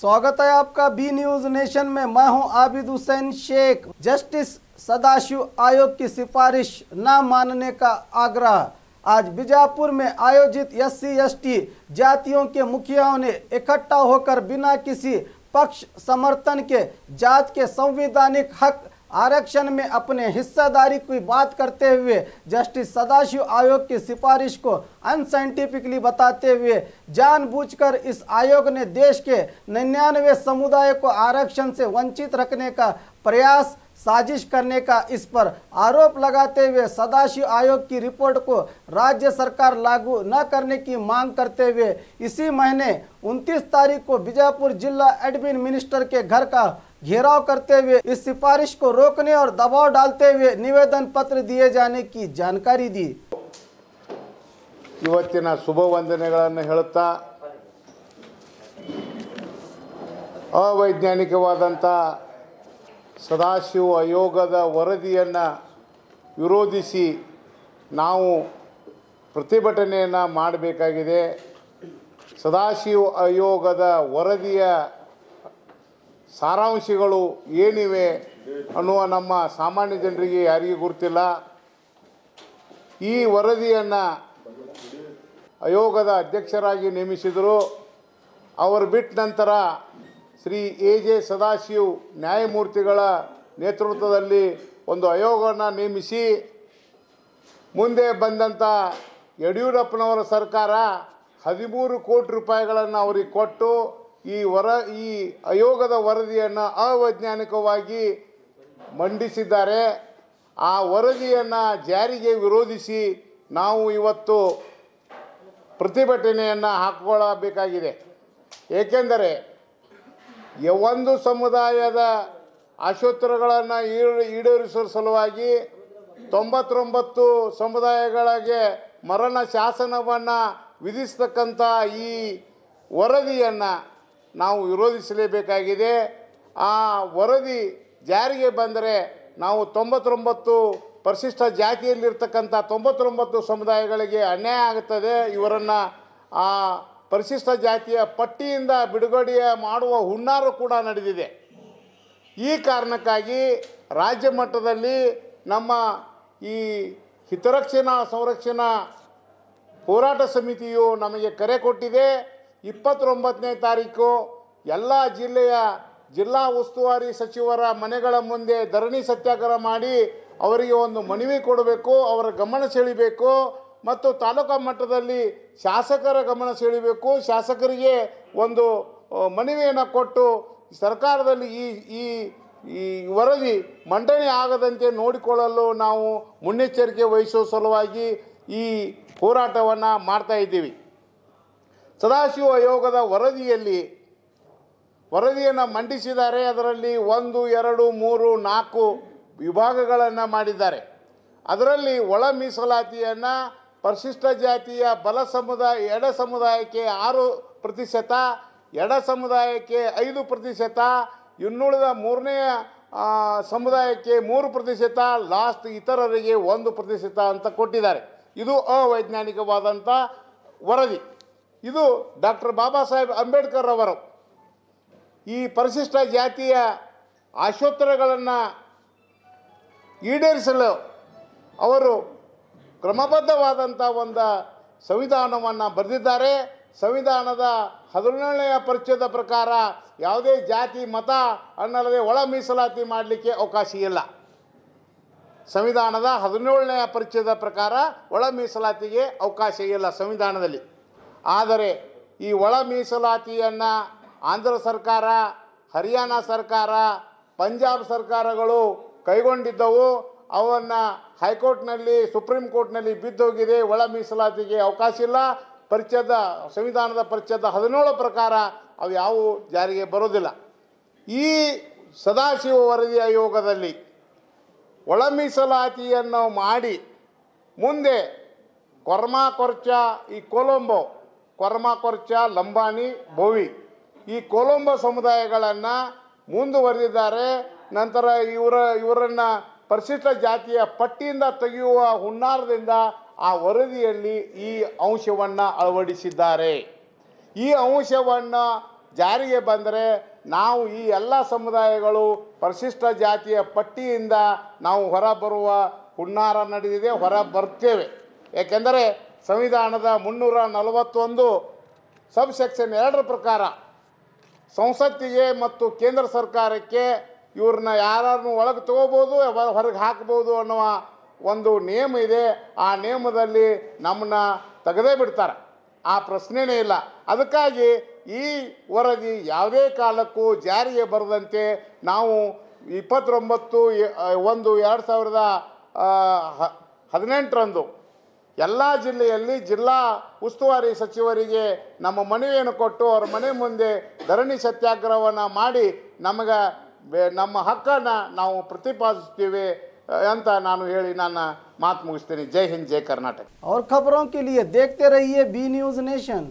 स्वागत है आपका बी न्यूज नेशन में। मैं हूं आबिद हुसैन शेख। जस्टिस सदाशिव आयोग की सिफारिश न मानने का आग्रह। आज बीजापुर में आयोजित SC/ST जातियों के मुखियाओं ने इकट्ठा होकर बिना किसी पक्ष समर्थन के जात के संवैधानिक हक आरक्षण में अपने हिस्सेदारी की बात करते हुए जस्टिस सदाशिव आयोग की सिफारिश को अनसाइंटिफिकली बताते हुए जानबूझकर इस आयोग ने देश के 99 समुदाय को आरक्षण से वंचित रखने का प्रयास साजिश करने का इस पर आरोप लगाते हुए सदाशिव आयोग की रिपोर्ट को राज्य सरकार लागू न करने की मांग करते हुए इसी महीने 29 तारीख को बीजापुर जिला एडमिन मिनिस्टर के घर का घेराव करते हुए इस सिफारिश को रोकने और दबाव डालते हुए निवेदन पत्र दिए जाने की जानकारी दी। ಇವತ್ತಿನ ಶುಭ ವಂದನೆಗಳನ್ನು ಹೇಳುತ್ತಾ ಅವೈಜ್ಞಾನಿಕವಾದಂಥ ಸದಾಶಿವ ಆಯೋಗದ ವರದಿಯನ್ನು ವಿರೋಧಿಸಿ ನಾವು ಪ್ರತಿಭಟನೆಯನ್ನು ಮಾಡಬೇಕಾಗಿದೆ। ಸದಾಶಿವ ಆಯೋಗದ ವರದಿಯ ಸಾರಾಂಶಗಳು ಏನಿವೆ ಅನ್ನುವ ನಮ್ಮ ಸಾಮಾನ್ಯ ಜನರಿಗೆ ಯಾರಿಗೂ ಗೊತ್ತಿಲ್ಲ। ಈ ವರದಿಯನ್ನು ಆಯೋಗದ ಅಧ್ಯಕ್ಷರಾಗಿ ನೇಮಿಸಿದರು। ಅವರು ಬಿಟ್ಟ ನಂತರ ಶ್ರೀ AJ ಸದಾಶಿವ್ ನ್ಯಾಯಮೂರ್ತಿಗಳ ನೇತೃತ್ವದಲ್ಲಿ ಒಂದು ಆಯೋಗವನ್ನು ನೇಮಿಸಿ ಮುಂದೆ ಬಂದಂಥ ಯಡಿಯೂರಪ್ಪನವರ ಸರ್ಕಾರ 13 ಕೋಟಿ ರೂಪಾಯಿಗಳನ್ನು ಅವರಿಗೆ ಕೊಟ್ಟು ಈ ಆಯೋಗದ ವರದಿಯನ್ನು ಅವೈಜ್ಞಾನಿಕವಾಗಿ ಮಂಡಿಸಿದ್ದಾರೆ। ಆ ವರದಿಯನ್ನು ಜಾರಿಗೆ ವಿರೋಧಿಸಿ ನಾವು ಇವತ್ತು ಪ್ರತಿಭಟನೆಯನ್ನು ಹಾಕಿಕೊಳ್ಳಬೇಕಾಗಿದೆ। ಏಕೆಂದರೆ ಒಂದು ಸಮುದಾಯದ ಆಶೋತ್ತರಗಳನ್ನು ಈಡೇರಿಸುವ ಸಲುವಾಗಿ 99 ಸಮುದಾಯಗಳಿಗೆ ಮರಣ ಶಾಸನವನ್ನು ವಿಧಿಸ್ತಕ್ಕಂಥ ಈ ವರದಿಯನ್ನು ನಾವು ವಿರೋಧಿಸಲೇಬೇಕಾಗಿದೆ। ಆ ವರದಿ ಜಾರಿಗೆ ಬಂದರೆ ನಾವು 99 ಪರಿಶಿಷ್ಟ ಜಾತಿಯಲ್ಲಿರ್ತಕ್ಕಂಥ 99 ಸಮುದಾಯಗಳಿಗೆ ಅನ್ಯಾಯ ಆಗುತ್ತದೆ। ಇವರನ್ನು ಆ ಪರಿಶಿಷ್ಟ ಜಾತಿಯ ಪಟ್ಟಿಯಿಂದ ಬಿಡುಗಡೆ ಮಾಡುವ ಹುನ್ನಾರ ಕೂಡ ನಡೆದಿದೆ। ಈ ಕಾರಣಕ್ಕಾಗಿ ರಾಜ್ಯ ಮಟ್ಟದಲ್ಲಿ ನಮ್ಮ ಈ ಹಿತರಕ್ಷಣಾ ಸಂರಕ್ಷಣಾ ಹೋರಾಟ ಸಮಿತಿಯು ನಮಗೆ ಕರೆ ಕೊಟ್ಟಿದೆ। 29ನೇ ತಾರೀಕು ಎಲ್ಲ ಜಿಲ್ಲಾ ಉಸ್ತುವಾರಿ ಸಚಿವರ ಮನೆಗಳ ಮುಂದೆ ಧರಣಿ ಸತ್ಯಾಗ್ರಹ ಮಾಡಿ ಅವರಿಗೆ ಒಂದು ಮನವಿ ಕೊಡಬೇಕು, ಅವರ ಗಮನ ಸೆಳೆಯಬೇಕು ಮತ್ತು ತಾಲೂಕಾ ಮಟ್ಟದಲ್ಲಿ ಶಾಸಕರ ಗಮನ ಸೆಳೆಯಬೇಕು। ಶಾಸಕರಿಗೆ ಒಂದು ಮನವಿಯನ್ನು ಕೊಟ್ಟು ಸರ್ಕಾರದಲ್ಲಿ ಈ ವರದಿ ಮಂಡನೆ ಆಗದಂತೆ ನೋಡಿಕೊಳ್ಳಲು ನಾವು ಮುನ್ನೆಚ್ಚರಿಕೆ ವಹಿಸುವ ಸಲುವಾಗಿ ಈ ಹೋರಾಟವನ್ನು ಮಾಡ್ತಾ ಇದ್ದೀವಿ। ಸದಾಶಿವ ಆಯೋಗದ ವರದಿಯನ್ನು ಮಂಡಿಸಿದ್ದಾರೆ। ಅದರಲ್ಲಿ 1, 2, 3, 4 ವಿಭಾಗಗಳನ್ನು ಮಾಡಿದ್ದಾರೆ। ಅದರಲ್ಲಿ ಒಳ ಮೀಸಲಾತಿಯನ್ನು ಪರಿಶಿಷ್ಟ ಜಾತಿಯ ಎಡ ಸಮುದಾಯಕ್ಕೆ 6%, ಎಡ ಸಮುದಾಯಕ್ಕೆ 5%, ಇನ್ನುಳಿದ 3ನೇ ಸಮುದಾಯಕ್ಕೆ 3%, ಲಾಸ್ಟ್ ಇತರರಿಗೆ 1% ಅಂತ ಕೊಟ್ಟಿದ್ದಾರೆ। ಇದು ಅವೈಜ್ಞಾನಿಕವಾದಂಥ ವರದಿ। ಇದು ಡಾಕ್ಟರ್ ಬಾಬಾ ಸಾಹೇಬ್ ಅಂಬೇಡ್ಕರ್ ಅವರು ಈ ಪರಿಶಿಷ್ಟ ಜಾತಿಯ ಆಶೋತ್ತರಗಳನ್ನು ಈಡೇರಿಸಲು ಅವರು ಕ್ರಮಬದ್ಧವಾದಂಥ ಒಂದು ಸಂವಿಧಾನವನ್ನು ಬರೆದಿದ್ದಾರೆ। ಸಂವಿಧಾನದ 17ನೇ ಪರಿಚ್ಛೇದ ಪ್ರಕಾರ ಯಾವುದೇ ಜಾತಿ ಮತ ಅನ್ನಲ್ಲದೆ ಒಳ ಮೀಸಲಾತಿ ಮಾಡಲಿಕ್ಕೆ ಅವಕಾಶ ಇಲ್ಲ। ಸಂವಿಧಾನದ 17ನೇ ಪರಿಚ್ಛೇದ ಪ್ರಕಾರ ಒಳ ಮೀಸಲಾತಿಗೆ ಅವಕಾಶ ಇಲ್ಲ ಸಂವಿಧಾನದಲ್ಲಿ। ಆದರೆ ಈ ಒಳ ಮೀಸಲಾತಿಯನ್ನು ಆಂಧ್ರ ಸರ್ಕಾರ, ಹರಿಯಾಣ ಸರ್ಕಾರ, ಪಂಜಾಬ್ ಸರ್ಕಾರಗಳು ಕೈಗೊಂಡಿದ್ದವು। ಅವನ್ನು ಹೈಕೋರ್ಟ್ನಲ್ಲಿ, ಸುಪ್ರೀಂ ಕೋರ್ಟ್ನಲ್ಲಿ ಬಿದ್ದೋಗಿದೆ। ಒಳ ಮೀಸಲಾತಿಗೆ ಅವಕಾಶ ಇಲ್ಲ। ಸಂವಿಧಾನದ ಪರಿಚ್ಛೇದ 17 ಪ್ರಕಾರ ಅವು ಯಾವುವು ಜಾರಿಗೆ ಬರೋದಿಲ್ಲ। ಈ ಸದಾಶಿವ ವರದಿ ಆಯೋಗದಲ್ಲಿ ಒಳ ಮೀಸಲಾತಿಯನ್ನು ಮಾಡಿ ಮುಂದೆ ಕೊರ್ಮಾ-ಕೊರ್ಚ, ಈ ಕೊರ್ಮಾ-ಕೊರ್ಚ, ಲಂಬಾಣಿ, ಬೋವಿ ಈ ಕೊಲಂಬೋ ಸಮುದಾಯಗಳನ್ನು ಮುಂದುವರೆದಿದ್ದಾರೆ। ನಂತರ ಇವರನ್ನು ಪರಿಶಿಷ್ಟ ಜಾತಿಯ ಪಟ್ಟಿಯಿಂದ ತೆಗೆಯುವ ಹುನ್ನಾರದಿಂದ ಆ ವರದಿಯಲ್ಲಿ ಈ ಅಂಶವನ್ನು ಅಳವಡಿಸಿದ್ದಾರೆ। ಈ ಅಂಶವನ್ನು ಜಾರಿಗೆ ಬಂದರೆ ನಾವು ಈ ಎಲ್ಲ ಸಮುದಾಯಗಳು ಪರಿಶಿಷ್ಟ ಜಾತಿಯ ಪಟ್ಟಿಯಿಂದ ನಾವು ಹೊರಬರುವ ಹುನ್ನಾರ ನಡೆದಿದೆ, ಹೊರ ಬರ್ತೇವೆ. ಏಕೆಂದರೆ ಸಂವಿಧಾನದ 341 ಸಬ್ ಸೆಕ್ಷನ್ 2 ಪ್ರಕಾರ ಸಂಸತ್ತಿಗೆ ಮತ್ತು ಕೇಂದ್ರ ಸರ್ಕಾರಕ್ಕೆ ಇವ್ರನ್ನ ಯಾರನ್ನು ಒಳಗೆ ತಗೋಬೋದು, ಹೊರಗೆ ಹಾಕ್ಬೋದು ಅನ್ನುವ ಒಂದು ನಿಯಮ ಇದೆ. ಆ ನಿಯಮದಲ್ಲಿ ನಮ್ಮನ್ನ ತೆಗೆದೇ ಬಿಡ್ತಾರೆ, ಆ ಪ್ರಶ್ನೆನೇ ಇಲ್ಲ. ಅದಕ್ಕಾಗಿ ಈ ವರದಿ ಯಾವುದೇ ಕಾಲಕ್ಕೂ ಜಾರಿಗೆ ಬರದಂತೆ ನಾವು 29/1/2018 ಎಲ್ಲ ಜಿಲ್ಲೆಯಲ್ಲಿ ಜಿಲ್ಲಾ ಉಸ್ತುವಾರಿ ಸಚಿವರಿಗೆ ನಮ್ಮ ಮನವಿಯನ್ನು ಕೊಟ್ಟು ಅವರ ಮನೆ ಮುಂದೆ ಧರಣಿ ಸತ್ಯಾಗ್ರಹವನ್ನು ಮಾಡಿ ನಮ್ಮ ಹಕ್ಕನ್ನು ನಾವು ಪ್ರತಿಪಾದಿಸ್ತೀವಿ ಅಂತ ನಾನು ಹೇಳಿ ನನ್ನ ಮಾತು ಮುಗಿಸ್ತೀನಿ. ಜೈ ಹಿಂದ್, ಜೈ ಕರ್ನಾಟಕ. और खबरों के लिए देखते रहिए बी न्यूज़ नेशन।